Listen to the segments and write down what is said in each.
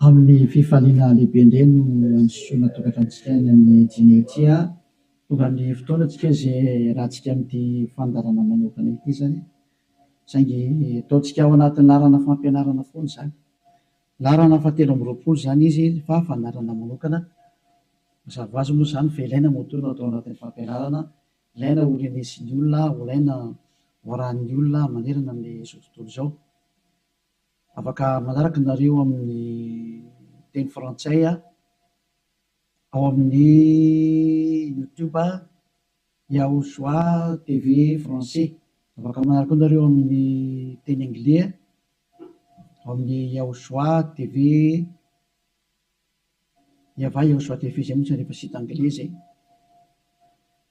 amin'ny fifaliana lehibe indray no ansoana tokatantsika ny amin'ny jinetia tonga amin'ny fotoanantsika izay rahantsika amin'ity fandarana manokana ity zany saingy ataontsika ao anatin'ny larana fampianarana foana zany larana fahatelo amby roapolo zany izy fa fandarana manokana mazava ho azy moa zany fa ilaina motorina atao anatin'ny fampianarana ilaina ho renesin'ny olona ilaina hoarahan'ny olona manerana amin'izao tontolo izao. Afaka manaraka nareo amin'ny teny frantsay ao amin'ny YouTube Yaozoa TV français. Afaka manaraka nareo amin'ny teny anglais ao amin'ny Yaozoa TV Yava Yaozoa TV zay mihitsy rehefa sita anglais zay.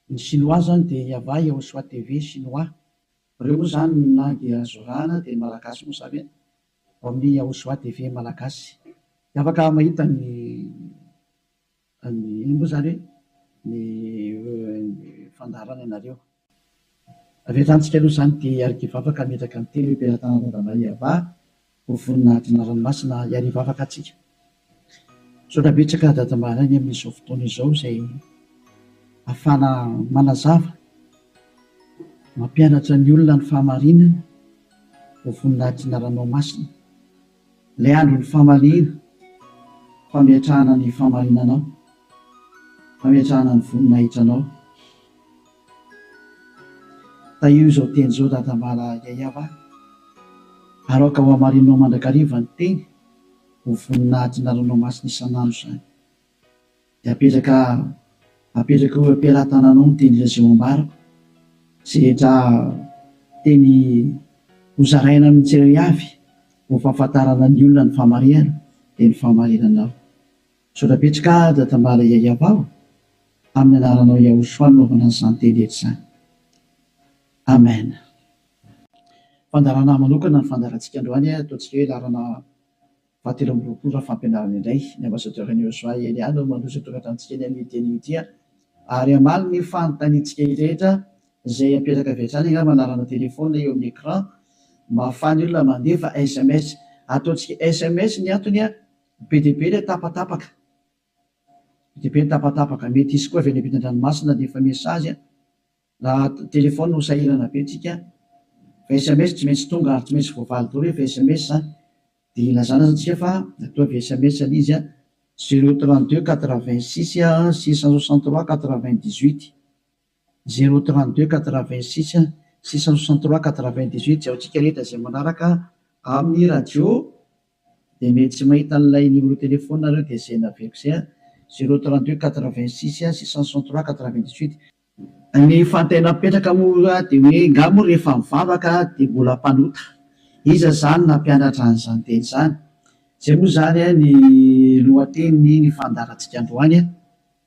Ny chinois zany dia Yava Yaozoa TV chinois. Reo moa zany ny langy azorana dia malagasy moa zany ao amin'ny Yaozoa TV malagasy. Afaka mahita ny moa zany ny fandarana ianareo. Avelantsika aloha zany dia arikiva afaka metraka amin'ny teny am-piaratanana Yava ho voninahitra ranomasina iariva afaka atsika. Saotra betsaka dadamarany amin'izao fotoana izao izay ahafana manazava mampianatra ny olona ny fahamarinana ho voninahitra ranomasina. Ilay andro ny fahamariana fametrahana ny fahamarinanao, fametrahana ny voninahitranao. Io izao teny izao dadamala Yayava aroka ho hamarinanao mandrakariva ny teny ho voninahitra ranomasina isan'andro zany. Dia apetraka ho ampiaratananao ny teny izay ambarako sy rehetra teny hozaraina amin'ny tsirairay avy ho fahafantarana ny olona ny fahamarinana dia ny fahamarinanao. Saotra betsaka dadamala Yayava amin'ny anaranao Yaozoa naovana an'izany teny rehetra izany. Amen. Fandarana manokana ny fandarantsika androany ataontsika hoe larana fahatelo amby roapolo fampianarana indray ny ambassadeur-n'i Yaozoa Eliana no mandroso tokatantsika ny amin'ny teny ity ary amaly ny fanontaniantsika rehetra izay apetraka avy hatrany manarana telefona eo amin'ny écran mahafany olona mandefa SMS. Ataontsika SMS ny antony be dia be ilay tapatapaka mety isy koa avy any ampitan-dranomasina dia efa mesazy raha telefona no sahirana be tsika fa SMS tsy maintsy tonga ary tsy maintsy voavaly daholo rehefa SMS dia ilazana antsika fa atao avy SMS izy 032 86 663 98 032 86 663 98 zay antsika rehetra izay manaraka amin'ny radio dia mety tsy mahita an'ilay numéro telefona nareo dia izay naveriko izay 032 86 663 98. Ny fantena mipetraka moa dia hoe ngamo rehefa mivavaka dia mbola mpanota iza zany nampianatra an'izany teny izany. Izay moa zany ny lohateny ny fandarantsika androany.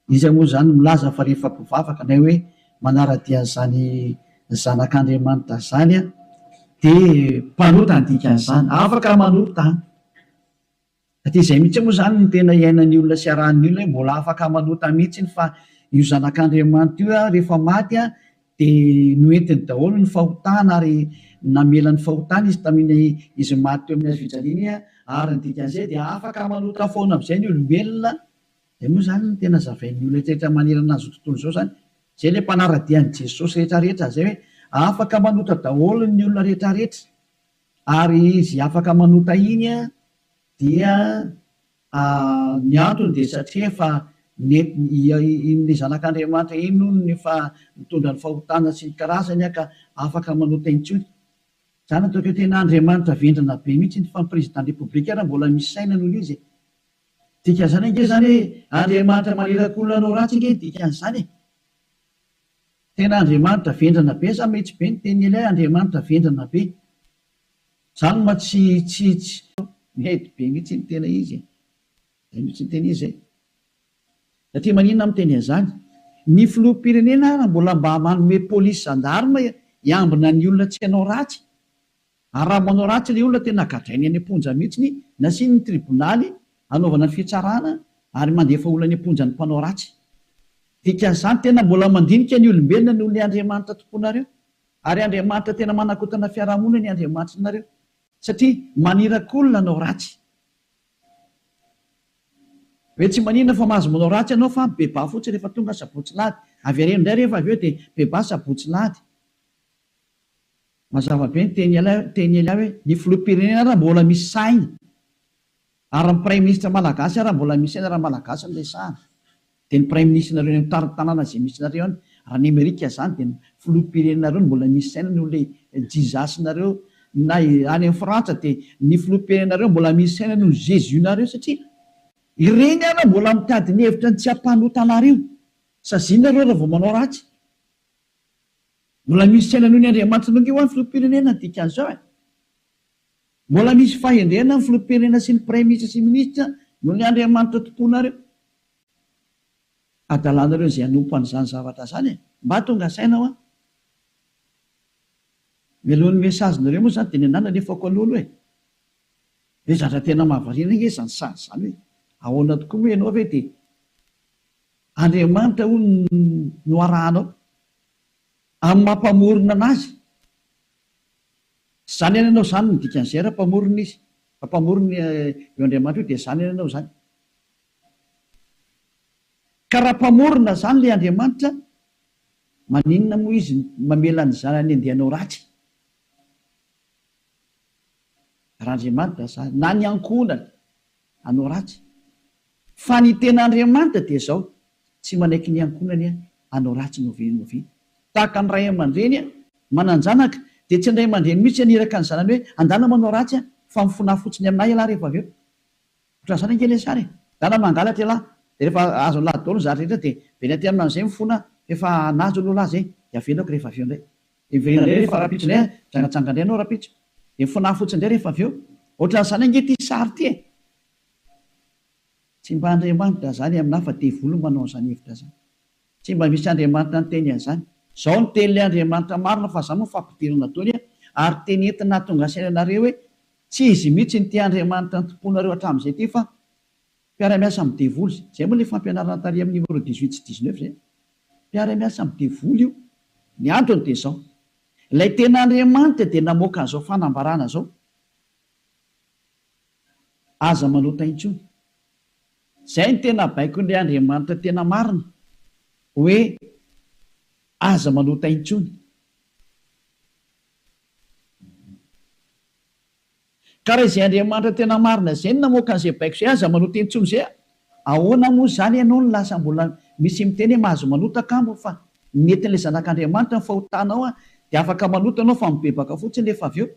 Izy moa zany milaza fa rehefa mpivavaka na hoe manaradia an'izany zanak'Andriamanitra zany dia mpanota ny dikan'izany, afaka manota. Satria izay mihitsy moa zany ny tena iainan'ny olona sy arahan'ny olona mbola afaka manota mihitsy fa io zanak'Andriamanitra io rehefa maty dia noentiny daholo ny fahotana ary namela ny fahotana izy tamin'ny izy maty teo amin'ny hazofijaliana ary ny dikan'izay dia afaka manota foana amin'izay ny olombelona. Dia moa zany ny tena zavain'ny olona rehetra manerana azy tontolo izao zany izay ilay mpanaradian'i Jesosy rehetrarehetra zay hoe afaka manota daholo ny olona rehetrarehetra ary izy afaka manota iny dia ny antony dia satria efa ny zanak'Andriamanitra iny no efa mitondra ny fahotana sy ny karazany ka afaka manota intsony. Zany ataoko tena Andriamanitra vendrana be mihitsy fa ny président république raha mbola misy saina noho izy. Dikan'izany ange zany hoe Andriamanitra maneraka olona anao ratsy ange dikan'izany. Tena Andriamanitra vendrana be sa mihitsy be ny teny ilay Andriamanitra vendrana be. Zany ma tsy mety be mihitsy ny tena izy. Zay mihitsy ny tena izy. Satria maninona miteny an'izany? Ny filoham-pirenena raha mbola mba manome polisy zandarma hiambina ny olona tsy hanao ratsy. Ary raha manao ratsy ilay olona tena gadrainy any am-ponja mihitsy nasiany ny tribonaly hanaovana ny fitsarana ary mandefa olona any am-ponja ny mpanao ratsy. Dikan'izany tena mbola mandinika ny olombelona noho ny Andriamanitra tomponareo. Ary Andriamanitra tena manakotana fiarahamonina ny Andriamanitra nareo satria manirakolona anao ratsy. hoe tsy manina fa mahazo manao ratsy ianao fa beba fotsy rehefa tonga sabotsy lady avy areny indray rehefa avy eo dia beba sabotsy lady mazava be ny teny ely ahy hoe ny filoham-pirenena raha mbola misy saina ary ny prime ministre malagasy raha mbola misy saina raha malagasy no resahana dia ny prime ministre nareo ny tanàna izay misy nareo any raha ny Amerika izany dia ny filoham-pirenenareo no mbola misy saina no le jizasinareo na any amin'ny Frantsa dia ny filoham-pirenenareo mbola misy saina no Jésus nareo satria ireny ana mbola mitady ny hevitra ny tsy hampanotanareo sazinareo raha vao manao ratsy mbola misy saina noho ny Andriamanitra nonge ho any filoham-pirenena dikan'izao mbola misy fahendrena ny filoham-pirenena sy ny praiminisitra sy minisitra noho ny Andriamanitra tomponareo adalanareo izay hanompo an'izany zavatra zany mba tonga saina ho mialohan'ny mesazinareo moa zany dia ny anana nefako alolo hoe zatra tena mahavariana nge zany sany zany hoe ahoana tokoa moa ianao ve dia Andriamanitra ho no arahanao amin'ny mampamorona anazy zany ianao zany ny dikan'izay raha mpamorona izy mpamorona eo Andriamanitra io dia zany ianao zany ka raha mpamorona zany le Andriamanitra maninona moa izy mamela ny zanany andehanao ratsy raha Andriamanitra zany na ny ankohonana hanao ratsy fa ny tena Andriamanitra dia zao tsy manaiky ny ankohonany hanao ratsy novi tahaka ny ray aman-dreny mananjanaka dia tsy indray aman-dreny mihitsy aniraka ny zanany hoe andana manao ratsy fa mifona fotsiny aminay ialahy rehefa avy eo ohatran' izany angely sary dana mangalatra ialahy dia rehefa azo lahy daholo zatra rehetra dia veny aty amin'izay mifona efa nazo aloha lahy zay dia avelako rehefa avy eo indray iverena indray rehefa rapitso indray jangatsanga indray anao rapitso dia mifona fotsiny indray rehefa avy eo ohatran'izany ange ty sary ty tsy mba Andriamanitra zany aminahy fa devolo manao an'izany hevitra zany tsy mba misy Andriamanitra ny teny an'izany zao ny tenin'ilay Andriamanitra marina fa zany moa fampidirana taony ary teny entina tonga sainanareo hoe tsy izy mihitsy ny ty Andriamanitra ny tomponareo hatramin'izay ty fa mpiara-miasa amin'ny devoly zay moa le fampianarana tary amin'ny numéro 18 sy 19 zay mpiara-miasa amin'ny devoly io ny antony dia zao ilay tena Andriamanitra dia namoaka an'izao fanambarana zao aza manota intsony zay ny tena baiko n'ilay Andriamanitra tena marina hoe aza manota intsony ka raha izay Andriamanitra tena marina zay ny namoaka an'izay baiko zay aza manota intsony zay ahoana moa zany ianao no lasa mbola misy miteny hoe mahazo manota kambo fa netin'ilay zanak'Andriamanitra ny fahotanao dia afaka manota anao fa mibebaka fotsiny rehefa avy eo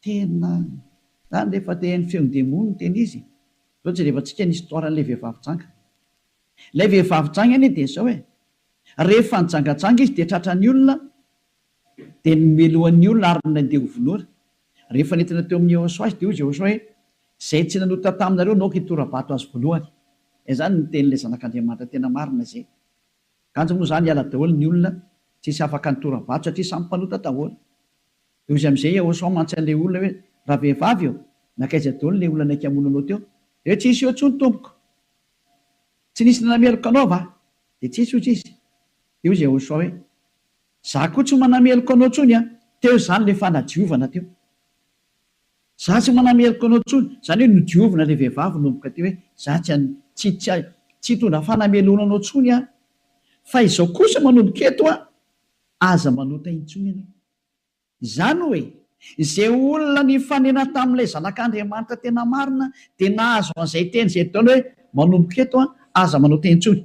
tena zany rehefa tehan'ny feon-demony ny teny izy zao tsy rehefa tsika ny histoiran'ilay vehivavy janga ilay vehivavy janga anie dia zao rehefa nijangatsanga izy dia tratran'ny olona dia nomelohan'ny olona ary nandeha hovonora rehefa nentina teo amin'ny Iosoa azy dia hoy Iosoa hoe zay tsy nanota taminareo naoka hitorabato azy voalohany zany ny tenin'ilay zanak'Andriamanitra tena marina zay kanjo moa zany hiala daholo ny olona tsisy afaka nitorabato satria samy mpanota daholo dia izy amin'izay Iosoa mantsy an'ilay olona hoe raha vehivavy eo nakaiza daholo ilay olona naika amonanao teo dia tsy isy eo tsony tompoko tsy nisy nanameloka anao va dia tsy isy ozy izy dia hoy Iosoa hoe za koa tsy manameloka anao tsony teo zany le fanadiovana teo za tsy manameloka anao tsony zany hoe nodiovina ilay vehivavy nomboka teo hoe za tsy hitondra fanamelona anao tsony fa izao kosa manomboka eto aza manota intsony ianao izany hoe izay olona ny fanena tamin'ilay zanak'Andriamanitra tena marina dia nahazo an'izay teny izay taona hoe manomboka eto aza manota intsony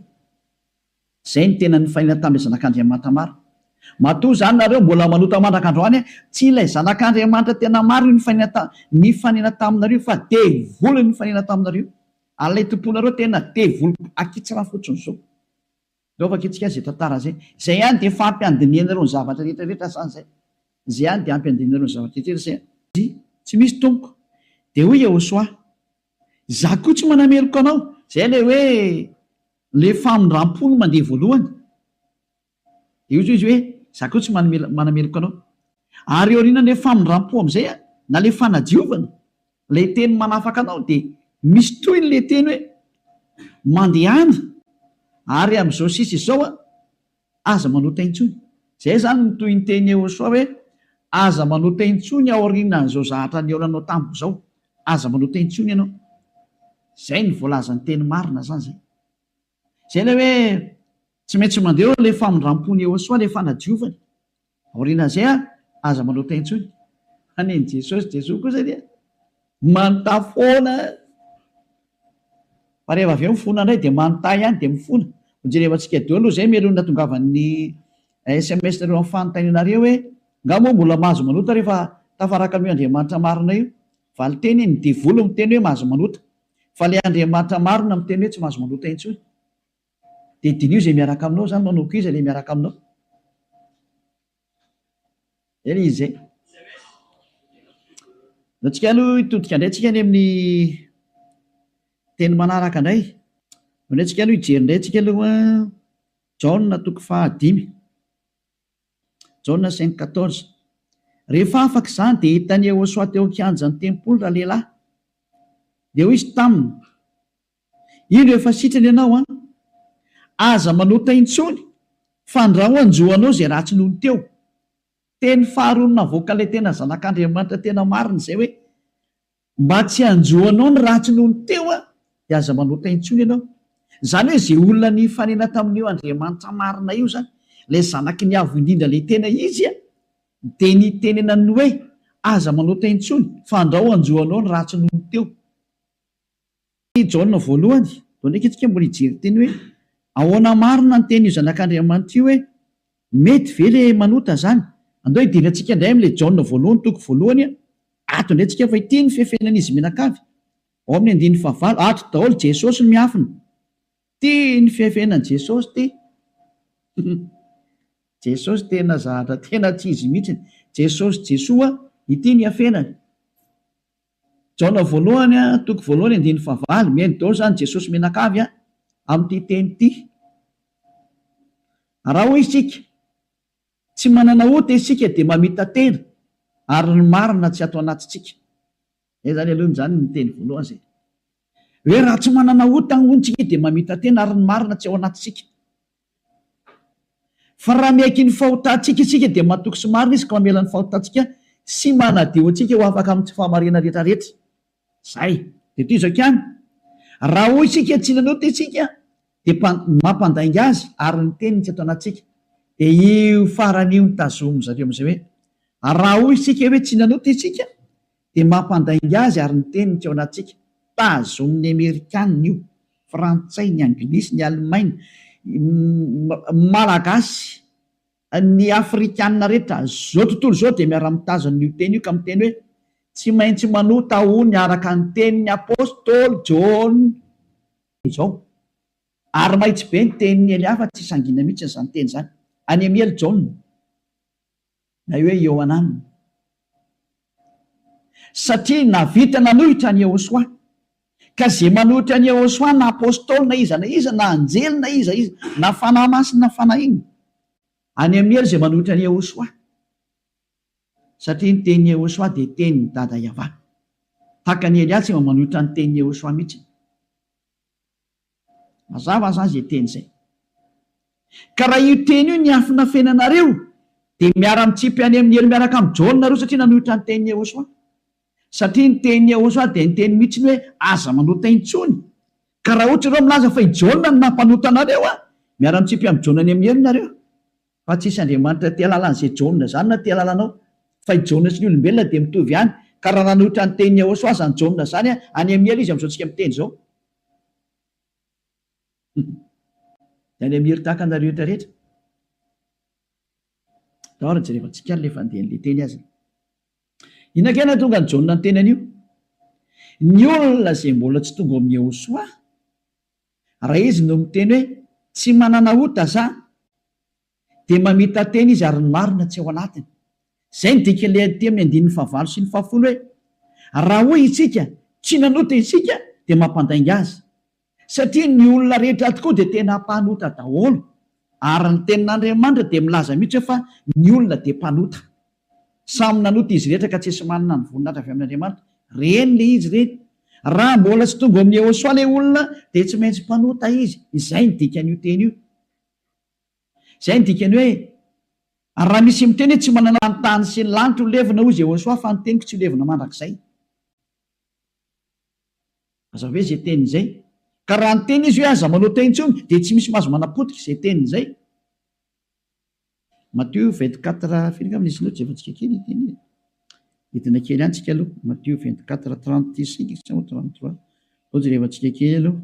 zay ny tena ny fanena tamin'ilay zanak'Andriamanitra marina matoa zany nareo mbola manota mandrak'androany tsy ilay zanak'Andriamanitra tena marina ny fanena taminareo fa devoly ny fanena taminareo an'ilay tomponareo tena devoly akitsira fotsiny zao dao fakitsika zay tantara zay zay ihany dia fampiandinianareo ny zavatra rehetrarehetra zany zay zay ihany dia ampiandinianareo ny zavatra rehetrarehetra zay tsy misy tompoko dia hoy Iosoa za koa tsy manameloka anao zay le hoe le famindram-pony mandeha voalohany dia izy hoe za koa tsy manameloka anao ary eo aoriana le famindram-po amin'izay na le fanadiovana le teny manafaka anao dia misy toy ny le teny hoe mandehana ary amin'izao sisa izao aza manota intsony zay zany ny toy ny teny Iosoa hoe aza manota intsony ao aorianan'izao zahatra ny eolanao tamiko zao aza manota intsony ianao zay ny voalazany teny marina zany zay. Zay le hoe tsy maintsy mandeha le famondram-pony eo soa le fanadiovany. Aoriana zay aza manota intsony. Aneny Jesosy koa zay dia manontany foana. Fa rehefa avy eo mifona indray dia manontany ihany dia mifona. Jereva antsika deo aloha zay melona tongavan'ny SMS nareo amin'ny fanontanianareo hoe ngamo mbola mahazo manota rehefa tafaraka amin'io Andriamanitra marina io. Fa ny teny ny divolo miteny hoe mahazo manota. Fa le Andriamanitra marina miteny hoe tsy mahazo manota intsony. Dia dinio zay miaraka aminao zany manao kiza le miaraka aminao. Eny izy zay. Antsika aloha hitodika indray tsika any amin'ny teny manaraka indray. Indray tsika aloha hijery indray tsika aloha Jaona 5:5. Jaona 5:14. Rehefa afaka izany dia hitany Yehoshua teo an-kianjan'ny tempolo raha lehilahy. Dia hoy izy taminy, ino efa sitrany ianao aza manota intsony fa ndra ho anjoanao zay ratsy noho ny teo. Teny faharoa navoaka ilay tena zanak'Andriamanitra tena marina izay hoe mba tsy anjoanao ny ratsy noho ny teo dia aza manota intsony ianao. Zany hoe izay olona ny fanena tamin'io Andriamanitra marina io zany, ilay zanaky ny avo indrindra ilay tena izy dia ny tenenany hoe aza manota intsony fa ndra ho anjoanao ny ratsy noho ny teo. Jaona voalohany dao ndraiky itsika mbola hijery teny hoe ahoana marina ny teny io zanak'Andriamanitra io hoe mety ve le manota zany. Andao hidiry antsika indray amin'ilay Jaona voalohany toko voalohany ato indray tsika fa ity ny fiafenan'izy menakavy. Ao amin'ny 9:9 ato daholo Jesosy no miafina. Ty ny fiafenan' Jesosy ty. Jesosy tena zahatra tena tsy izy mihitsy. Jesosy Jesoa ity ny afenany. Jaona voalohany toko voalohany 9:9 mihaino daholo zany Jesosy menakavy amin'ity teny ity. Raha hoy isika tsy manana ota isika dia mamita tena ary ny marina tsy ato anatintsika. Zany aloha zany ny teny voalohany zay. Hoe raha tsy manana ota ny ontsika dia mamita tena ary ny marina tsy ao anatintsika. Fa raha miaiky ny fahotantsika isika dia matoky sy marina izy ka mamela ny fahotantsika sy manadio antsika ho afaka amin'ny tsy fahamarina rehetrarehetra. Zay dia toy izao ihany. Raha hoy isika tsy nanota isika dia mampandainga azy ary ny teniny tsy ato anatintsika. Dia io faran'io ny tazomy zareo amin'izay hoe raha hoy isika hoe tsy nanota isika dia mampandainga azy ary ny teniny tsy ao anatintsika. Tazomin'ny Amerikanina io, Frantsay, ny Anglisy, ny Alemaina, Malagasy, ny Afrikanina rehetra zao tontolo zao dia miara-mitazan'io teny io ka miteny hoe tsy maintsy manota hony araka ny tenin'ny apôstôly Jaona izao. Ary mahitsy be ny tenin'ny Eliafa tsy sangina mihitsy izany teny zany. Any amiely Jaona na hoe Ioanana. Satria navita nanohitra ny Yehoshua. Ka izay manohitra ny Yehoshua na apôstôly na iza na anjely na iza na fanahy masina na fanahy iny. Any amiely izay manohitra ny Yehoshua. Satria ny tenin'ny Yehoshua dia tenin'ny dada Yahova. Tahaka ny Elia tsy manohitra ny tenin'ny Yehoshua mihitsy. Mazava zany izay teny izay. Ka raha io teny io ny afina fenanareo dia miara-mitsipy any amin'ny elo miaraka amin'ny Jaona nareo satria nanohitra ny tenin'ny Yehoshua. Satria ny tenin'ny Yehoshua dia ny teny mihitsy hoe aza manota intsony. Ka raha ohatra ireo milaza fa i Jaona no nampanota anareo miara-mitsipy amin'ny Jaona any amin'ny elo nareo. Fa tsisy Andriamanitra tia lalan'izay Jaona zany na tia lalanao. Fa i Jaona sy ny olombelona dia mitovy ihany. Ka raha nanohitra ny tenin'ny Yehoshua zany Jaona zany any amin'ny elo izy amin'izao tsika miteny zao. Any amiry tahaka anareo rehetra rehetra. Daholo jerevantsika ilay fandehan'ilay teny azy. Inakena tonga ny Jaona ny tenany io. Ny olona izay mbola tsy tonga amin'ny Yehoshua, raha izy no miteny hoe tsy manana ota za dia mamita teny izy ary ny marina tsy ao anatiny. Zay ny dikan'ilay aty amin'ny 9:9 sy 10 hoe raha hoy isika tsy nanota isika dia mampandainga azy. Satria ny olona rehetra tokoa dia tena mpanota daholo. Ary ny tenin'Andriamanitra dia milaza mihitsy fa ny olona dia mpanota. Samy nanota izy rehetra ka tsy esy manana ny voninahitra avy amin'Andriamanitra. Reny le izy reny. Raha mbola tsy tonga amin'ny Yehoshua ilay olona dia tsy maintsy mpanota izy. Izay ny dikan'io teny io. Izay ny dikany hoe raha misy miteny hoe tsy manana ny tany sy ny lanitra ho levina hoy Yehoshua fa ny teniko tsy ho levina mandrakizay. aza hoe zay teniny zay ka raha ny teny izy hoe aza manao teny intsony de tsy misy mahazo manapotika zay teniny zay. Matthieu 24 firy angamba nisy loatra efa-tsika kely teny hitina kely any tsika aloha. Matthieu 24:36 sa 33 ohatsy rehefa-tsika kely aloha.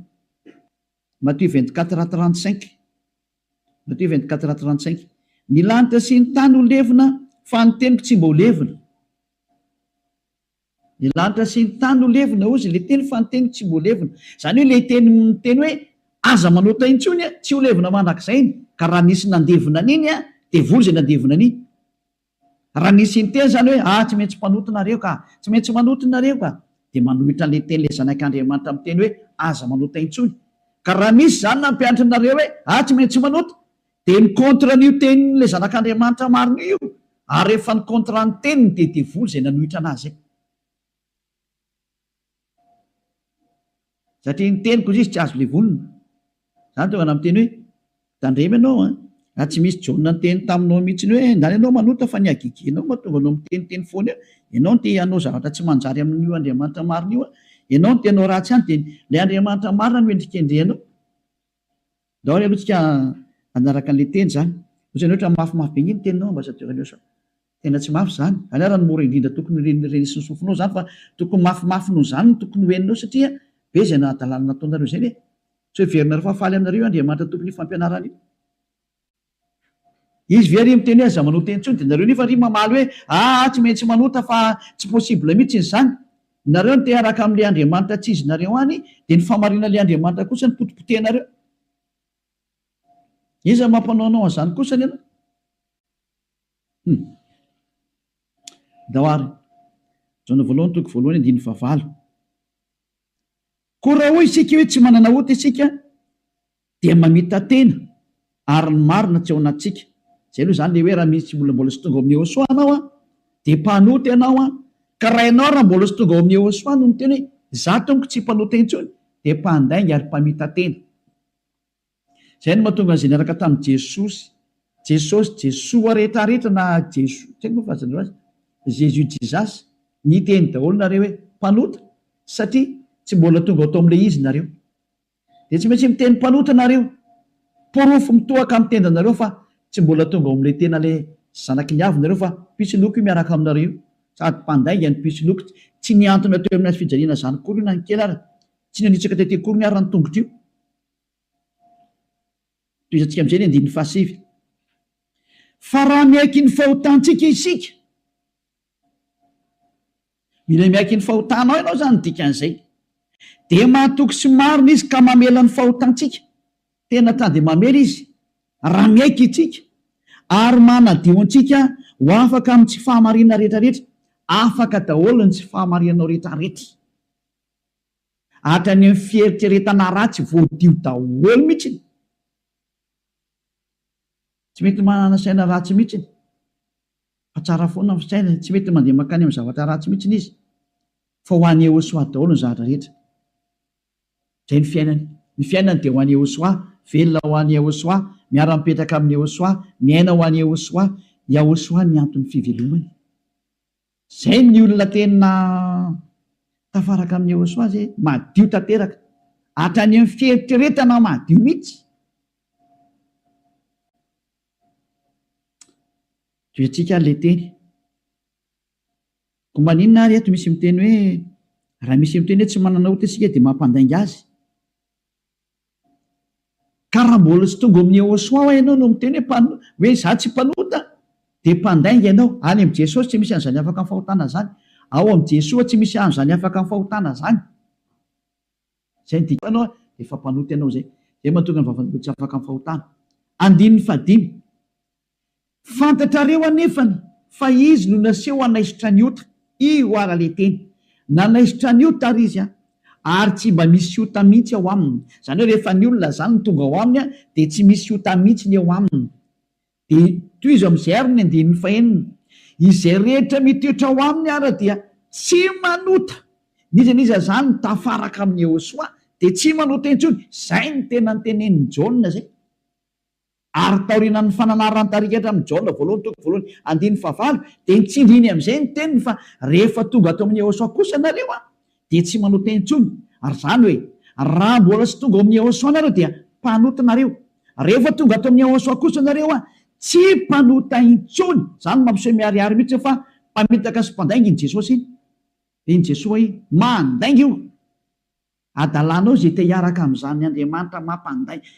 Matthieu 24:35 Matthieu 24:35 ny lanitra sy ny tany ho levina fa ny teniko tsy mba ho levina. Ny lanitra sy ny tany ho levina ozy le teny fa ny teniko tsy mba ho levina. Zany hoe le teny teny hoe aza manota intsony a tsy ho levina manak'izay ka raha nisy nandevina an'iny a de voly zay nandevina an'iny. Raha nisy ny teny zany hoe tsy maintsy mpanotonareo ka tsy maintsy manotonareo ka de manohitra an'le teny le zanak'Andriamanitra amin'ny teny hoe aza manota intsony. Ka raha misy zany nampianatra nareo hoe tsy maintsy manota de ny contre n'io tenin'le zanak'Andriamanitra marina io ary rehefa ny contre ny teniny de devoly zay nanohitra anazy. Satria ny teniko izy tsy azo le volona. Zany tonga na miteny hoe tandremy ianao tsy misy jona ny teny taminao mihitsiny hoe ndany ianao manota fa ny agigenao mahatonga anao miteniteny foana eo. Ianao te hanao zavatra tsy manjary amin'io Andriamanitra marina io ianao no tenao ratsy any de le Andriamanitra marina no endrikendrehanao. Daholo aloha tsika anaraka an'le teny zany. Ohatrany ohatra mafimafy be iny teninao ambassadeur so tena tsy mafy zany. Anarany mora indrindra tokony renisy ny sofinao zany fa tokony mafimafy noho zany no tokony hoeninao satria be zay nahadalana nataonareo zay le tsy hoe verina refa faly aminareo Andriamanitra tokony fampianarana io. Izy very miteny hoe aza manota teny intsony de nareo nefa ry mamaly hoe tsy maintsy manota fa tsy possible mihitsy zany. Nareo no te araka amin'le Andriamanitra tsy izy nareo any de ny famarina le Andriamanitra kosa ny potipotehnareo. Iza mampanao an'izany kosa ny ianao? Dahoary Jaona voalohany toko voalohany 9:9. Koa raha hoy isika hoe tsy manana ota isika dia mamita tena ary ny marina tsy ao anatsika. Zay aloha zany le hoe raha misy mbola sy tonga amin'ny Yehosoa anao de mpanota ianao ka raha ianao raha mbola sy tonga ao amin'ny Yehosoa no miteny hoe za tomko tsy mpanota intsony de mpandainga ary mpamita tena. Zay no mahatonga an'izay niaraka tamin'i Jesoa rehetrarehetra na Jesoa tsy haiko fazana azy Jésus Jesus ny teny daholo nareo hoe mpanota satria tsy mbola tonga atao amin'le izy nareo de tsy maintsy miteny mpanota nareo porofo mitohaka amin'ny tendanareo fa tsy mbola tonga ao amin'le tena le zanaky ny avy nareo fa pisy loko io miaraka aminareo sady mpandainga ny pisy loko tsy niantona teo amin'ny fijaliana zany kory io na ny kely ary tsy nanitsaka tete kory ny ary ny tongotro io. Toizantsika amin'izay ny 9:7 fa raha miaiky ny fahotantsika isika mila miaiky ny fahotanao ianao zany dikan'izay de mahatoky sy marina izy ka mamela ny fahotantsika tena tany de mamela izy raha miaiky itsika ary manadio antsika ho afaka amin'ny tsy fahamarina rehetrarehetra afaka daholo ny tsy fahamarinanao rehetrarehetra hatrany amin'ny fieritreretana ratsy voadio daholo mihitsy tsy mety manana saina ratsy mihitsy fa tsara foana ny saina tsy mety mandeha makany amin'ny zavatra ratsy mihitsy izy fa ho an'ny Yehosoa daholo ny zavatra rehetra. Zay ny fiainany de ho an'ny Yehosoa, velona ho an'ny Yehosoa, miara-mipetraka amin'ny Yehosoa, miaina ho an'ny Yehosoa ny antony fivelomany. Zay ny olona tena tafaraka amin'ny Yehosoa zay madio tanteraka hatrany amin'ny fieritreretana madio mihitsy. Toetrika le teny ko maninona ary eto misy miteny hoe raha misy miteny hoe tsy manana ota isika de mampandainga azy ka raha mbola sy tonga amin'ny Yehosoa ianao no miteny hoe za tsy mpanota de mpandainga ianao. Any amin'i Jesosy tsy misy an'izany afaka amin'ny fahotana zany, ao amin'i Jesoa tsy misy an'izany afaka amin'ny fahotana zany. Zay ny dikanao de efa mpanota ianao zay mahatonga ny vavanao tsy afaka amin'ny fahotana. 9:5 fantatrareo anefany fa izy no naseho anaisitra ny ota io ara le teny nanaisitra ny ota ary izy ary tsy mba misy ota mihitsy ao aminy. Zany hoe rehefa ny olona zany no tonga ao aminy de tsy misy ota mihitsy ny ao aminy. De toy izy amin'izay ary ny 9:9 izay rehetra mitoetra ao aminy ara dia tsy manota nizaniza zany tafaraka amin'ny Yehosoa de tsy manota intsony. Zay ny tena ny tenenin'ny Jaona zay ary taorinan'ny fananarany tarikatra amin'ny Jaona voalohany toko voalohany 9:9 de nitsindriny amin'izay ny teniny fa rehefa tonga ato amin'ny Yehosoa kosa nareo de tsy manota intsony ary zany hoe raha mbola sy tonga amin'ny Yehosoa nareo dia mpanotanareo. Rehefa tonga ato amin'ny Yehosoa kosa nareo tsy mpanota intsony. Zany mampiseho miariary mihitsy fa mpamitaka sy mpandainga iny Jesosy iny Jesosy mandainga io. Adalanao zay te hiaraka amin'izany Andriamanitra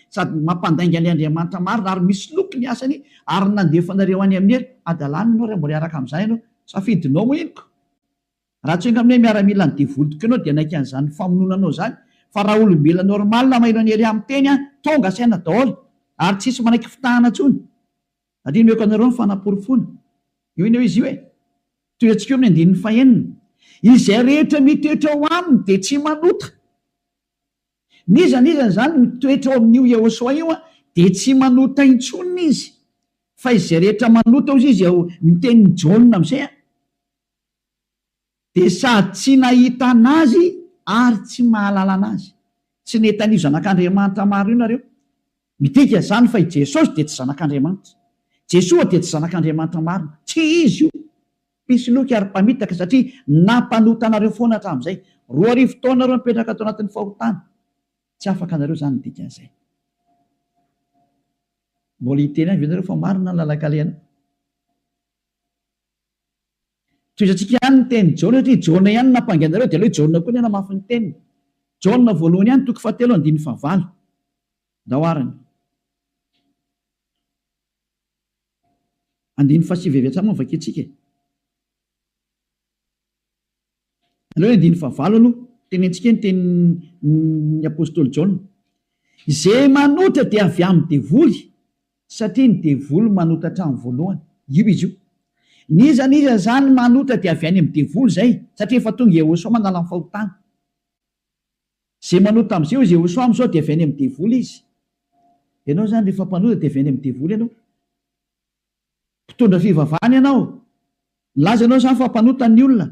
sady mampandainga ny Andriamanitra marina ary misy loky ny asany ary nandefanareo any amin'ny hely. Adalanao raha mbola hiaraka amin'izany ianao, safidinao moa inoko. Raha tsy hoe miaramila ny devoly tokoa ianao dia naika an'izany famononanao zany. Fa raha olombelona normal mailo any hery amin'ny teny tonga saina daholo ary tsisy manaiky fitahana tsony. Adino meko anareo ny fanaporofona. Io iny izy io toy antsika eo amin'ny 9:9. Izay rehetra mitoetra ao aminy dia tsy manota. Nizany zany mitoetra ao amin'io Yehosoa io dia tsy manota intsony izy. Fa izay rehetra manota izy miteny Jaona amin'izay dia sady tsy nahita anazy ary tsy mahalala anazy. Tsy netan'io zanak'Andriamanitra maro io nareo. Midika zany fa i Jesosy dia tsy zanak'Andriamanitra. Jesoa dia tsy zanak'Andriamanitra marina. Tsy izy io. Misy loky ary mpamitaka satria nampanota anareo foana hatramin'izay. 2 taona nareo mipetraka ato anatin'ny fahotana. Tsy afaka anareo zany midika an'izay. Mbola hiteny any venareo fa marina ny lalakaleana. Toizatsika ihany ny teny Jaona satria Jaona ihany nampangainareo dia ileo Jaona koa ny namafy ny teniny. Jaona voalohany ihany 7:9 dahoarany. 9:7 moa vakitsika. Aleo 9:9 aloha tenentsika ny tenin'ny apôstôly Jaona. Izay manota dia avy amin'ny devoly satria ny devoly manota hatramin'ny voalohany. Io izy io. Niza zany manota dia avy any amin'ny devoly zay satria efa tonga Yehosoa manala ny fahotana. Zay manota amin'izay izy Yehosoa amin'izao dia avy any amin'ny devoly izy. Ianao zany rehefa mpanota dia avy any amin'ny devoly ianao. Mpitondra fivavahana ianao. Laza ianao zany fa mpanota ny olona.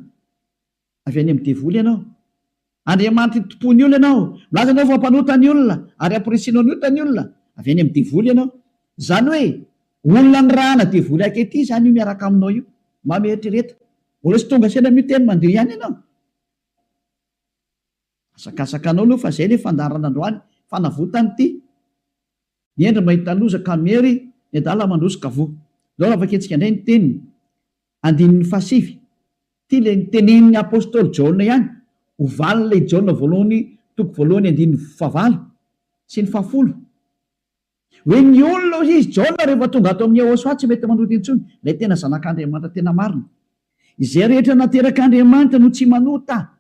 Avy any amin'ny devoly ianao. Andriamanitra tompony olona ianao. Laza ianao fa mpanota ny olona ary ampirisino ny ota ny olona. Avy any amin'ny devoly ianao. Zany hoe olona ny rahana devoly akety zany io miaraka aminao io. Mametrereta. Mbola sy tonga saina miteny mandeha ihany ianao. Asakasakanao aloha fa zay ilay fandarana androany fanavotany ity. Niendry mahita loza kamery ny adala mandrosoka vo. Zao raha vaketsika indray ny teniny. 9:7. Ty le tenenin'ny apôstôly Jaona ihany. Ovalin'ilay Jaona voalohany 9:9 sy ny 10. Hoe ny olona izy Jaona rehefa tonga ato amin'ny Yehosoa tsy mety manota intsony. Ilay tena zanak'Andriamanitra tena marina. Izay rehetra naterak'Andriamanitra no tsy manota.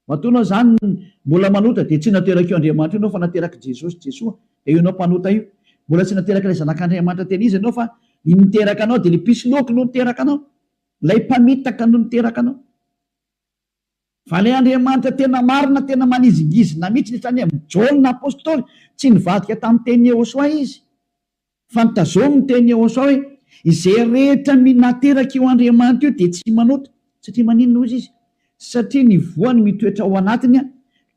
Matoanao zany mbola manota dia tsy nateraka io Andriamanitra ianao fa nateraka Jesosy Jesoa. Io ianao mpanota io. Mbola tsy nateraka ilay zanak'Andriamanitra tena izy ianao fa niteraka anao dia ilay pisloky no niteraka anao. Ilay mpamitaka no niteraka anao. Fa ilay Andriamanitra tena marina tena manizingizina mihitsy nitrany amin'ny Jaona apôstôly tsy nivadika tamin'ny teny Yehosoa izy. Fa nitazomy ny teny Yehosoa hoe izay rehetra nateraka io Andriamanitra io dia tsy manota. Satria maninona izy? Satria ny voany mitoetra ao anatiny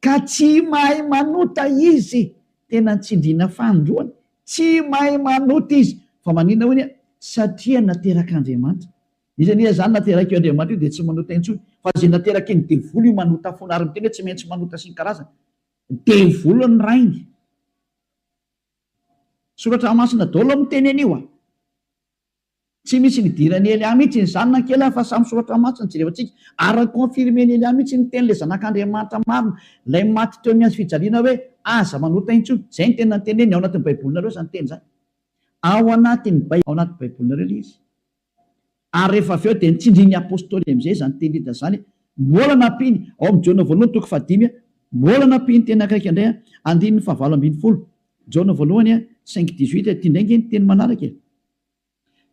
ka tsy mahay manota izy. Tena nitsindriana fandroany. Tsy mahay manota izy. Fa maninona hoy satria nateraka Andriamanitra. Izy zany nateraka io Andriamanitra io dia tsy manota intsony. Fa zay nateraka iny devoly io manota foana ary miteny hoe tsy maintsy manota sy ny karazana. Devoly ny rainy. Soratra masina daholo miteny anio tsy misy nidirany Elia mihitsy ny zanona kely fa samy soratra masina jerevantsika ary konfirmeny Elia mihitsy ny teny le zanak'Andriamanitra marina ilay maty teo amin'ny azy fijaliana hoe aza manota intsony. Zay ny tena teneny ao anatin'ny baibolinareo zany teny zany. Ao anatin'ny baibolinareo le izy. Ary rehefa avy eo dia nitsindrin'ny apôstôly amin'izay zany tenita zany. Mbola nampiny ao amin'ny Jaona voalohany 5:5 mbola nampiny tena akaiky indray 9:9. Jaona voalohany 5:18 ty indraingy ny teny manaraka.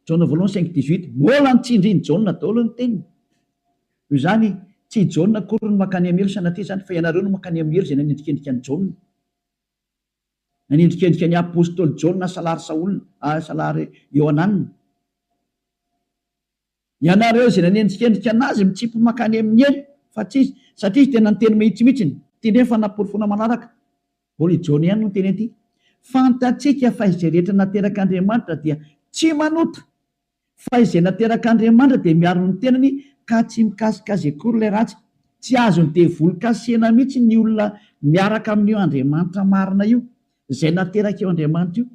Jaona voalohany 5:18 mbola nitsindriny Jaona daholo ny teniny. Io zany tsy Jaona akory no makany amelo sanatria zany fa ianareo no makany amelo zay nanendrikendrika ny Jaona. Nanendrikendrika ny apôstôly Jaona salary Saolina salary Ioananina. Ianareo zay nanendrikendrika anazy mitsipy makany amin'ny elo fa tsisy satria tena ny teny mihitsimihitsiny. Ty ndray fanaporofona manaraka. Mbola i Jaona ihany no teny aty. Fantatsika fa izay rehetra nateraka Andriamanitra dia tsy manota. Fa izay nateraka Andriamanitra dia miaro ny tenany ka tsy mikasika azy akory ilay ratsy. tsy azony devoly-kasena mihitsy ny olona miaraka amin'io Andriamanitra marina io zay nateraka eo Andriamanitra io.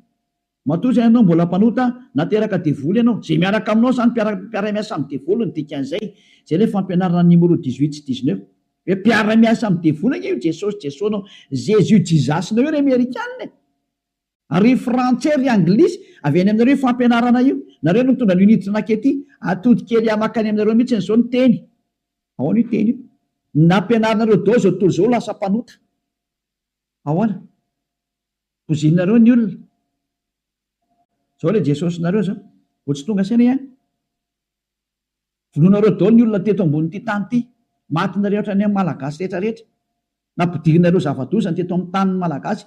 Matoa zay ianao mbola mpanota nateraka devoly ianao, zay miaraka aminao zany mpiara-miasa amin'ny devoly ny dikan'izay, zay le fampianarana numéro 18 sy 19 hoe mpiara-miasa amin'ny devoly io Jesosy anao Jésus jizasinao io ry Amerikanina ary frantsay ry anglisy avy any aminareo fampianarana io. Nareo no mitondra ny unité nakety atody kely amakany aminareo mihitsy n'izao ny teny ahoana io teny io nampianaranareo dao zao tontolo zao lasa mpanota ahoana kozinareo ny olona zao le Jesosy nareo zao vo tsy tonga saina ihany vonoanareo dao ny olona teto ambony ty tany ty matinareo hatrany amin'ny malagasy rehetrarehetra nampidirinareo zavadosany teto amin'ny tanin'ny malagasy,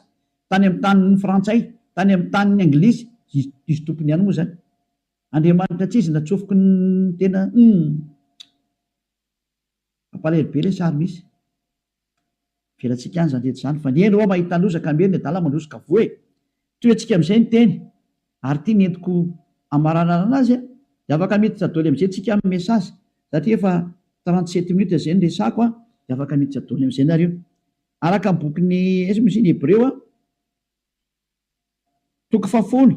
tany amin'ny tanin'ny frantsay, tany amin'ny tanin'ny anglisy izy tompony ihany moa zany. Andriamanitra tsy izy natsofoky ny tena ampalahelo be le sary misy velatsika any zany rehetra zany fa ny eny ao mahita lozaka merina dala mandrosika voe toetsika amin'izay ny teny ary tia nentiko amaranana anazy dia afaka miditra daholo amin'izay tsika amin'ny mesazy satria efa 37 minutes zay ny resako dia afaka miditra daholo amin'izay nareo araka ny bokyny esy Hebreo toko 10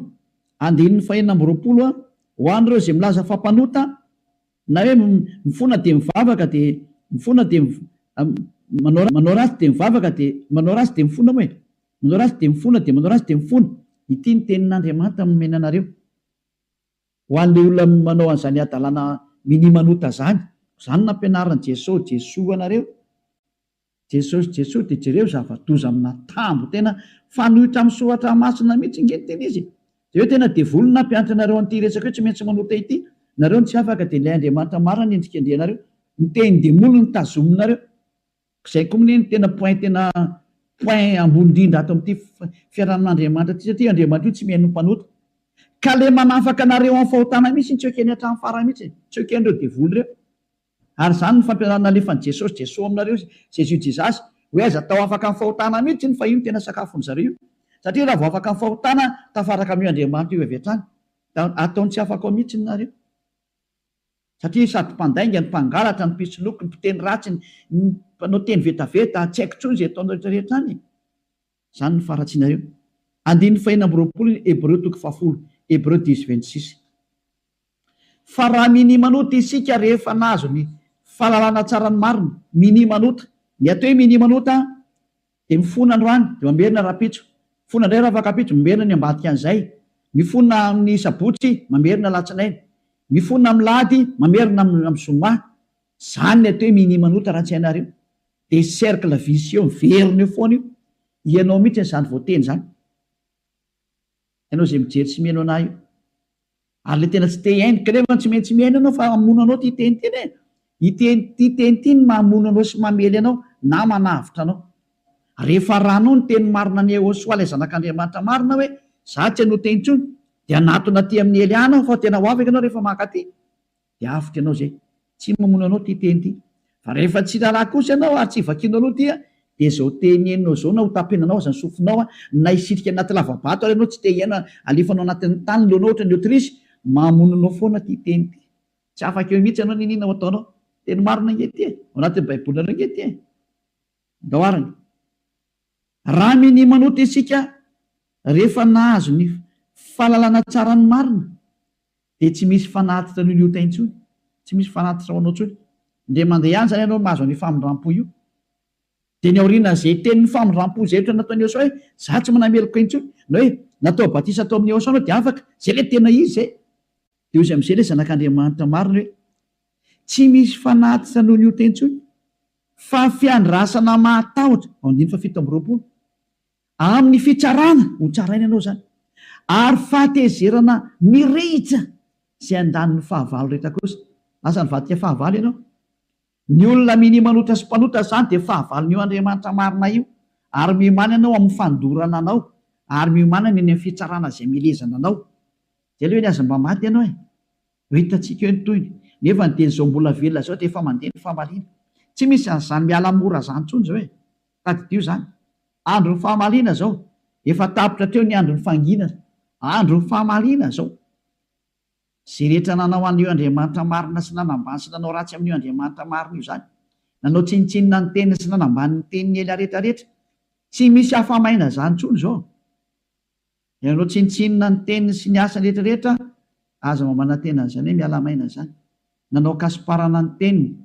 andininy 420 ho an'ireo zay milaza fampanota na hoe mifona dia mivavaka dia mifona dia manao ratsy dia mivavaka dia manao ratsy dia mifona moa manao ratsy dia mifona dia manao ratsy dia mifona. Ity ny tenin'Andriamanitra nomena anareo ho an'ilay olona manao an'izany adalana minimanota zany nampianaran'i Jesosy anareo. Jesosy dia jereo zava-doza amina tambo tena fanohitra amin'ny soratra masina mihitsy ngeteny izy dia hoe tena devoly nampianatra anareo an'ity resaka hoe tsy maintsy manota ity nareo tsy afaka dia ilay Andriamanitra marina ny endrika andrianareo ny teny demoly ny tazominareo izay koa mine ny tena point ambony indrindra ato amin'ity fiarahan'Andriamanitra ty satria Andriamanitra io tsy mihaino mpanota ka le manafaka anareo amin'ny fahotana mihitsy ny tsy ekeny hatramin'ny farany mihitsy tsy eken'ireo devoly reo ary zany ny fampianarana alefan'i Jesosy aminareo Jésus jizasy hoe aza atao afaka amin'ny fahotana mihitsy ny fa io tena sakafony zareo satria raha vao afaka amin'ny fahotana tafaraka amin'io Andriamanitra io avy hatrany ataony tsy afaka ao mihitsy nareo satria sady mpandainga ny mpangalatra ny mpisoloky ny mpiteny ratsy ny mpanao teny vetaveta tsy haiko tsony zay ataonao rehetrarehetra any zany ny faratsinareo. Andininy 420 Hebreo toko 10 Hebreo 10:26 fa raha minimanota isika rehefa nazo ny fahalalana tsara ny marina minimanota ny atao hoe minimanota dia mifona androany dia mamerina rapitso mifona indray raha afaka pitso mamerina ny ambadika an'izay mifona amin'ny sabotsy mamerina latsinainy mifona amin'ny lahady mamerina amin'ny zoma zany ny atao hoe minimanota raha tsy hainareo dia cercle vicieux miverina eo foana io ianao mihitsy n'izany voateny zany ianao zay mijery tsy mihaino anahy io ary le tena tsy te hainy kanefa tsy maintsy mihaino anao fa mamono anao ty teny ty teny ty ny mamono anao sy mamely anao na manavitra anao rehefa ranao ny teny marina ny Hosoa ilay zanak'Andriamanitra marina hoe za tsy hanao teny intsony dia anatona ty amin'ny Eliana fa tena ho afaka ianao rehefa maka ty dia avitra ianao zay tsy mamono anao ty teny ty fa rehefa tsy raharaha kosa ianao ary tsy vakino anao tya dia zao teny enao zao na ho tapenanao aza ny sofinao na isitrika anaty lavabato ary ianao tsy te hiaina alefanao anatin'ny tany leonao ohatra ny Aotrisy mamono anao foana ty teny ty tsy afaka eo mihitsy ianao ninina ho ataonao teny marina ngety ao anatin'ny baibolinareo ngety daoarany raha minimanota isika rehefa nahazo ny fahalalana tsara ny marina dia tsy misy fanatitra noho ny ota intsony tsy misy fanatitra ho anao tsony ndre mandeha ihany zany ianao mahazo ny famindram-po io dia ny aoriana zay tenin'ny famindram-po zay ohatra nataon'ny Hosoa hoe za tsy manameloko intsony na hoe natao batisa atao amin'ny Hosoa anao dia afaka zay le tena izy zay dia ozy amin'izay le zanak'Andriamanitra marina hoe tsy misy fanatitra noho ny ota intsony fa fiandrasana mahatahotra ao andiny fa 7:20 amin'ny fitsarana ho tsaraina ianao zany ary fahatezerana mirehitra zay andaniny fahavalo rehetra kosa lasa nivadika fahavalo ianao ny olona minimanota sy mpanota zany dia fahavalon'io Andriamanitra marina io ary mimana ianao amin'ny fandorana anao ary mimana ny amin'ny fitsarana zay milezana anao zay le hoe ny aza mba maty ianao ho hitantsika eo ny toyny nefa ny teny zao mbola velona zao dia efa mandeha ny fahamaliana tsy misy an'izany miala mora zany tsony zao hoe tadidio zany andro ny fahamaliana zao efa tapitra treo ny andro ny fanginana andro ny fahamaliana zao zay rehetra nanao an'io Andriamanitra marina sy nanambany sy nanao ratsy amin'io Andriamanitra marina io zany nanao tsinitsinina ny teny sy nanambany ny teniny ela rehetrarehetra. Tsy misy hafamaina zany tsony zao. Nanao tsinitsinina ny teniny sy ny asa rehetrarehetra, aza mamana tena zany hoe miala maina zany. Nanao kasiparana ny teniny,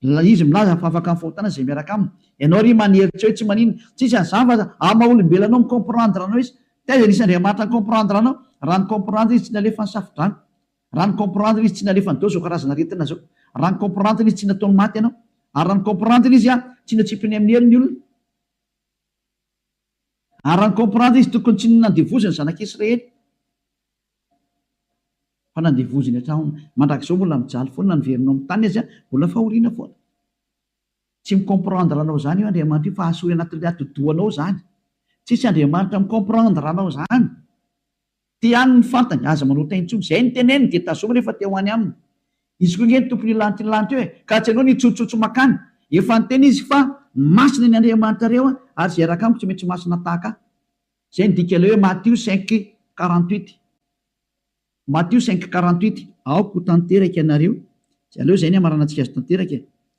izy milaza fa afaka mifahotana zay miaraka aminy. Ianao ry maneritra hoe tsy manino, tsisy an'izany fa amaha-olombelonao micomprendre anao izy. Taiza nisy Andriamanitra ny comprendre anao, raha ny comprendre izy tsy nalefa ny safodrano, raha ny comprendre izy tsy nalefa ny dao zao karazana retina zao, raha ny comprendre izy tsy nataony maty ianao, ary raha ny comprendre izy tsy natsipiny amin'ny herin'ny olona, ary raha ny comprendre izy tokony tsy nandevoziny zanak'Israely fa nandevoziny hatrany mandrakizao mbola mijaly foana nyverinao amin'ny tany izy mbola fahoriana foana. Tsy micomprendre anao zany io Andriamanitra io fa asory anatin'ny atodoanao zany. Tsisy Andriamanitra micomprendre anao zany. Ty ihany ny fantany, aza manota intsony, zay ny teneniny dia tazoma rehefa teo any aminy. Izy koa nge ny tompony lanitra ny lanitra eo ka tsy ianao nitsotsotso makany. Efa ny teny izy fa masina ny Andriamanitra reo ary zay araka amiko tsy maintsy masina tahaka. Zay ny dika ilay hoe Matthieu 5:48. Matthieu 5:48. Aoko tanteraka ianareo. Aleo zay ny amarana antsika azy tanteraka.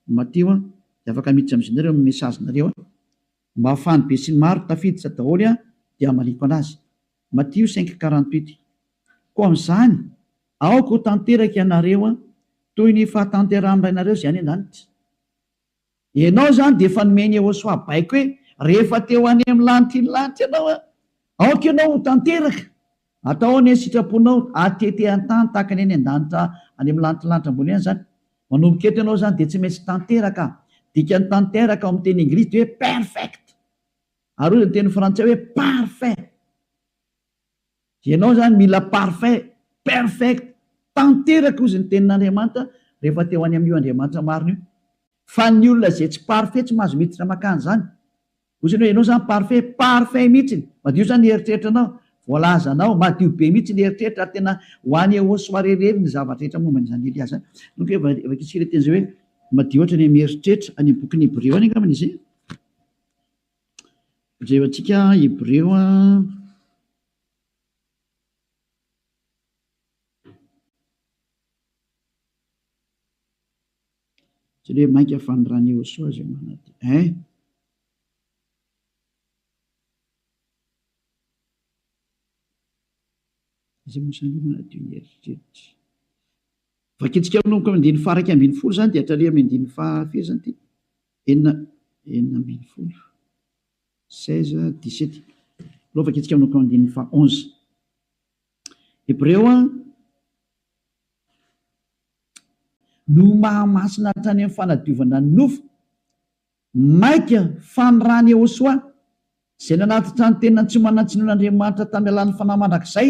Matthieu dia afaka miditra amin'izinareo amin'ny mesazinareo mba hafahany be sy ny maro tafiditra daholo dia maliko anazy. Matthieu 5:48. Koa amin'izany aoko tanteraka ianareo toy ny fahatanterahany rainareo zay any an-danitra. Ianao zany dia efa nomeny Yehosoa baiko hoe rehefa teo any amin'ny lanitra ny lanitra ianao aoka ianao ho tanteraka. Atao ny sitraponao atete an-tany tahaka ny any an-danitra any amin'ny lanitra lanitra ambony any zany. Manomboka eto ianao zany dia tsy maintsy tanteraka. Dika ny tanteraka ao amin'ny teny anglisy dia hoe perfect. Ary hoy ny teny frantsay hoe parfait. Ianao zany mila parfait, perfect, tanteraka ozy ny tenin'Andriamanitra rehefa teo any amin'io Andriamanitra marina io. Fa ny olona zay tsy parfait tsy mahazo miditra makany zany. Ozy hoe ianao zany parfait, parfait mihitsy. Madio zany ny eritreritra anao, voalaza anao, madio be mihitsy ny eritreritra ary tena ho any Yehosoa rerery ny zavatra rehetra momba n'izany Elias zany. Donc efa tsika zay hoe madio ohatra ny mieritreritra any amin'ny bokin'ny Hébreo any angambany izy. Jereo antsika Hébreo tsy hoe mainka fanirany Yehosoa zay manaty. Izay moa zany manadio ny eritreritra. Vakitsika aminao andiny faraka ambin'ny folo zany dia hatrary amin'ny andiny fahafiry zany ty. Enina ambin'ny folo. 16, 17. Aloha vakitsika aminao andiny fa 11. Hébreo no mahamasina hatrany amin'ny fanadiovana ny nofo maika fanirany Yehosoa zay nanatitra ny tena tsy manatsinoan'Andriamanitra tamin'ny alan'ny fanahy mandrakizay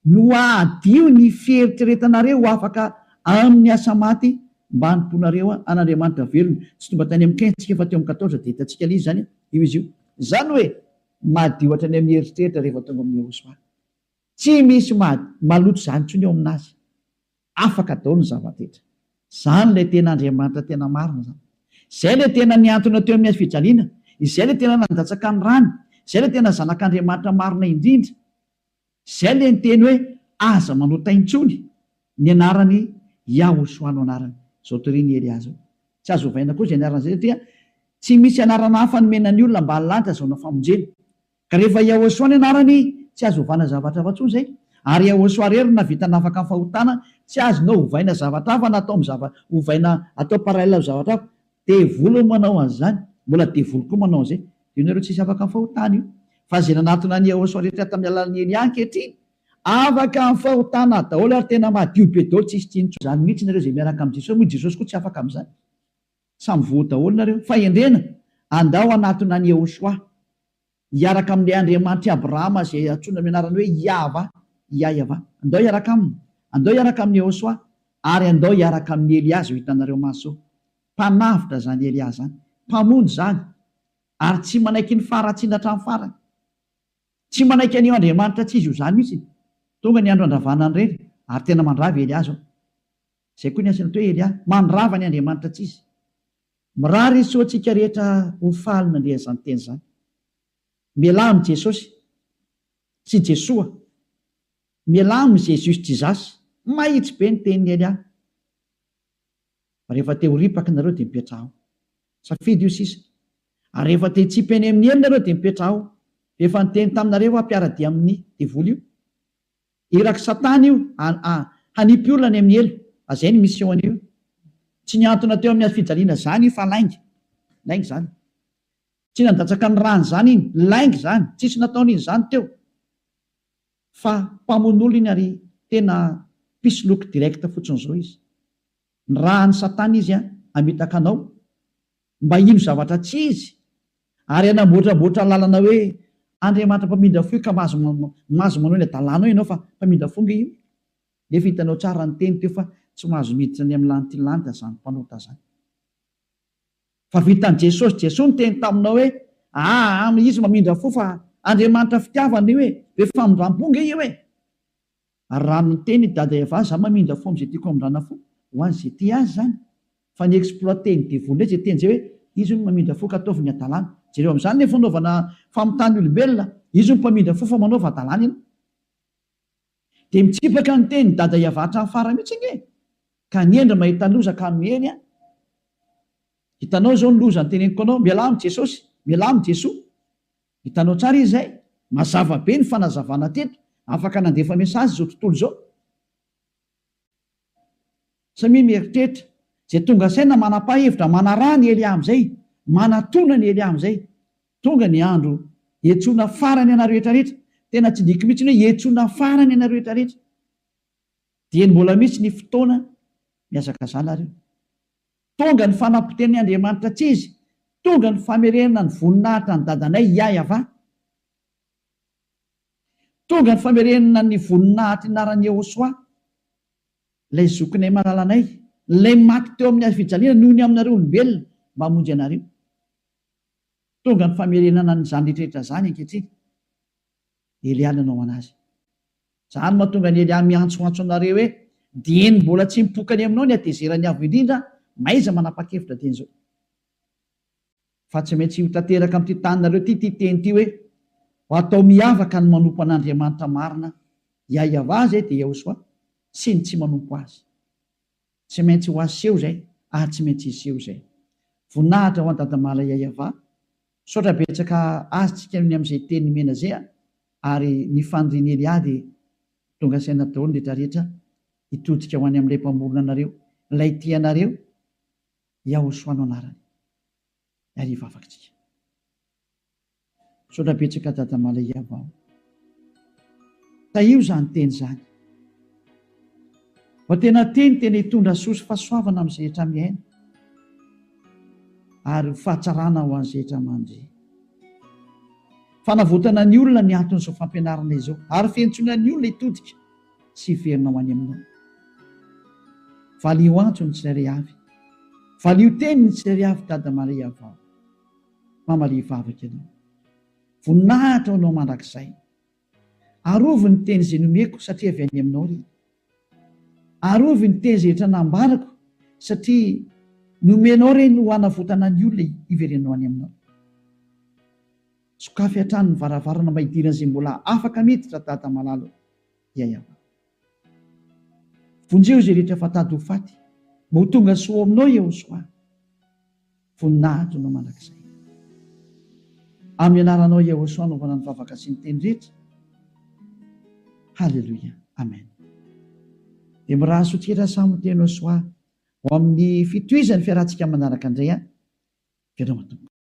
no adio ny fieritreretanareo ho afaka amin'ny asa maty mba hanimponareo an'Andriamanitra velona. Tsy tonga tany amin'ny 15 tsika fa teo amin'ny 14 dia hitantsika ilay zany io izy io. Zany hoe madio hatrany amin'ny eritreritra rehefa tonga amin'ny Yehosoa. Tsy misy maloto zany ntsony eo aminazy. Afaka daholo ny zava-detra. Zany ilay tena Andriamanitra tena marina zany. Izay ilay tena niantona teo amin'ny fijaliana, izay ilay tena nandatsaka ny rano, izay ilay tena zanak'Andriamanitra marina indrindra. Izay ilay ny teny hoe aza manota intsony ny anarany Yehosoa no anarany. Zao toriany Elias. Tsy azo ovaina koa izay anarana izay satria tsy misy anarana hafa nomenany olona mba halanitra zao na famonjena. Ka rehefa Yehosoa ny anarany tsy azo ovana zavatra hafa intsony izay. Ary Yehosoa rery na vita nafaka amin'ny fahotana tsy azonao ovaina zavatra hafa na atao ovaina atao paralèle zavatra hafa. Devoly manao an'izany, mbola devoly koa manao an'izay. Io nareo tsisy afaka amin'ny fahotana io. Fa zay nanatona ny Yehosoa rehetra tamin'ny alalan'ny Elia ankehitriny afaka amin'ny fahotana daholo ary tena madio be daholo tsisy tsinitso zany mihitsy nareo zay miaraka amin'ny Jesosy. Moa Jesosy koa tsy afaka amin'izany. Samy voa daholo nareo. Fa endrena andao anatona ny Yehosoa hiaraka amin'ilay Andriamanitra Abrahama zay antsoina amin'ny anarany hoe Yahva. Andao hiaraka aminy, andao hiaraka amin'ny Yehosoa ary andao hiaraka amin'ny Elias ho hitanareo maso. Mpanavitra zany Elias zany, mpamonjy zany ary tsy manaiky ny faratsiana hatramin'ny farany. Tsy manaiky an'io Andriamanitra tsy izy io zany mihitsy. Tonga ny andro andravana ny rery ary tena mandrava Elias ao. Izay koa ny asany hoe Elias mandrava ny Andriamanitra tsy izy. Mirary izy soantsika rehetra ho faly nandrea zany teny zany. Mialamy Jesosy sy Jesoa, mialamy Jesus Jesus, mahitsy be ny tenin'ny Elias. Rehefa teo ripaka nareo dia mipetraho. safidy io sisa ary rehefa tetsipeny amin'ny elinareo dia mipetra ao efa nyteny taminareo ampiaradia amin'ny devoly io iraky satana io hanipy olona ny amin'ny elo azay ny misy eo an'io tsy niantona teo amin'ny fijaliana zany io fa laingy zany tsy nandatsaka ny rany zany iny laingy zany tsisy nataon'iny zany teo fa mpamon'olo iny ary tena pisoloky direkta fotsiny zao izy ny rahany satana izy amitaka anao mba ino zavatra tsy izy ary anamboatraboatra lalana hoe Andriamanitra mpamindra fo ka mazo manao ny adalàna ianao fa mpamindra fonga io nefa hitanao tsara ny teny teo fa tsy mahazo miditra ny amin'ny lanity lanta zany mpanota zany fa vitan'i Jesosy ny teny taminao hoe izy mamindra fo fa Andriamanitra fitiavana io hoe famindram-ponga io ary raha ny teny dada eva za mamindra fo am'izay tiako amindrana fo ho an'izay ty azy zany fa ny exploité ny devoly zay teny zay hoe izy no mamindra fo ka ataovy ny adalàna jereo amin'izany ny fanaovana famitany olombelona izy no mpamindra fo fa manaova adalàna ina dia mitsipaka ny teny dada iavatra amin'ny fara mihitsy nge ka niendra mahita loza ka miheny hitanao zao ny loza ny teneniko anao mialà amin'ny Jesosy mialà amin'ny Jesoa hitanao tsara izy zay mazava be ny fanazavana teto afaka nandefa mesazy zao tontolo zao samy mieritreritra zay tonga saina manapa-hevitra manaraha ny Elia amin'izay manatona ny Elia amin'izay tonga ny andro ietsoana farany anareo rehetrarehetra tena tsy diky mihitsy hoe ietsoana farany anareo rehetrarehetra dia mbola mihitsy ny fotoana miazaka zanareo tonga ny fanapoteny Andriamanitra tsy izy tonga ny famerenana ny voninahitra ny dadanay Yahva tonga ny famerenana ny voninahitra inaran'ny Yehosoa ilay zokinay malalanay ilay maty teo amin'ny fijaliana noho ny aminareo olombelona mba hamonjy anareo tonga ny famerenana ny zany rehetrarehetra zany ankehitriny Elia nanao anazy zany mahatonga ny Elia miantsoantso anareo hoe dieny mbola tsy mipokany aminao ny atezerany avo indrindra maiza manapa-kevitra teny zao fa tsy maintsy ho tanteraka amin'ity taninareo ty teny ty hoe ho atao miavaka ny manompo an'Andriamanitra marina Yahva zay dia Yehosoa sy ny tsy manompo azy tsy maintsy ho aseho zay tsy maintsy iseho zay voninahitra ho an-dadamala Yahva saotra betsaka azytsika ny amin'izay teny mena zay ary ny fandriany Elia dia tonga saina daholo ny rehetrarehetra hitodika ho any amin'ilay mpamorona anareo ilay tianareo Yehosoa no anarany ary hivavakintsika saotra betsaka dadamala Yahva taio zany teny zany fa tena tena hitondra soa sy fahasoavana amin'izay rehetra miaina ary fahatsarana ho an'izay rehetra mandry fanavotana ny olona ny anton'izao fampianarana izao ary fiantsoana ny olona hitodika sy hiverina ho any aminao valio antso ny tsirairay avy valio teny ny tsirairay avy dadamala Yahva mamalia hivavaka ianao voninahitra anao mandrakizay arovy ny teny izay nomeko satria avy any aminao ry arovy ny teny izay rehetra nambarako satria nomenao reny ho hanavotana ny olona hiverenao any aminao sokafy hatrany ny varavarana mba hidirana izay mbola afaka miditra dada malalo Yahva vonjeo izay rehetra fatady ho faty mba ho tonga soa aminao Yehosoa voninahitra anao mandrakizay amin'ny anaranao Yehosoa anaovana ny vavaka sy ny teny rehetra halleloia amen dia miraha sotrera samy teny Yehosoa ho amin'ny fitohizany fiarantsika manaraka indray veloma tompoko